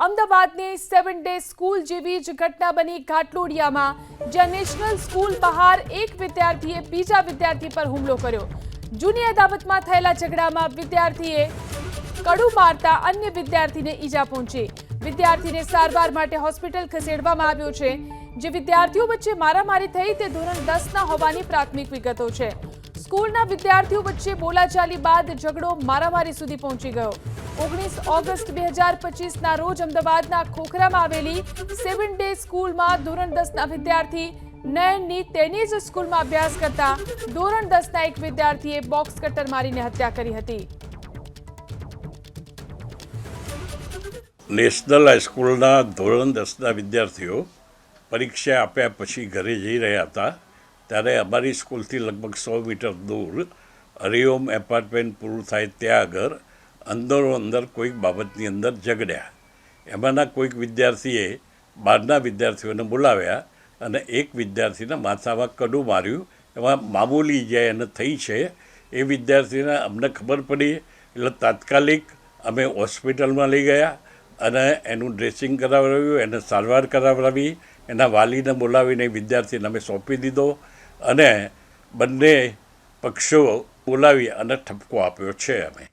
અમદાવાદની 7 day school જેવી જ ઘટના બની ઘાટલોડિયામાં, જ્યાં નેશનલ સ્કૂલ બહાર એક વિદ્યાર્થીએ બીજા વિદ્યાર્થી પર હુમલો કર્યો। જૂની અદાવતમાં થયેલા ઝઘડામાં વિદ્યાર્થીએ કડું મારતા અન્ય વિદ્યાર્થીને ઈજા પહોંચી। વિદ્યાર્થીને સારવાર માટે હોસ્પિટલ ખસેડવામાં આવ્યો છે। જે વિદ્યાર્થીઓ વચ્ચે મારામારી થઈ તે ધોરણ 10ના હોવાની પ્રાથમિક વિગતો છે। સ્કૂલના વિદ્યાર્થીઓ વચ્ચે બોલાચાલી બાદ ઝઘડો મારામારી સુધી પહોંચી ગયો। 19 ઓગસ્ટ 2025ના રોજ અમદાવાદના ખોખરામાં આવેલી 7 ડે સ્કૂલમાં ધોરણ 10ના વિદ્યાર્થી નયનની તેની જ સ્કૂલમાં અભ્યાસ કરતા ધોરણ 10ના એક વિદ્યાર્થીએ બોક્સ કટર મારીને હત્યા કરી હતી। નેશનલ હાઈસ્કૂલના ધોરણ 10ના વિદ્યાર્થીઓ પરીક્ષા આપ્યા પછી ઘરે જઈ રહ્યા હતા ત્યારે અમારી સ્કૂલથી લગભગ 100 મીટર દૂર હરિઓમ એપાર્ટમેન્ટ પૂરું થાય ત્યાં આગળ અંદર કોઈક બાબતની અંદર ઝઘડ્યા। એમાંના કોઈક વિદ્યાર્થીએ બહારના વિદ્યાર્થીઓને બોલાવ્યા અને એક વિદ્યાર્થીના માથામાં કડું માર્યું। એમાં મામૂલી જે એને થઈ છે એ વિદ્યાર્થીને અમને ખબર પડી એટલે તાત્કાલિક અમે હોસ્પિટલમાં લઈ ગયા અને એનું ડ્રેસિંગ કરાવડાવ્યું, એને સારવાર કરાવડાવી, એના વાલીને બોલાવીને વિદ્યાર્થીને અમે સોંપી દીધો અને બંને પક્ષો બોલાવી અને ઠપકો આપ્યો છે અમે।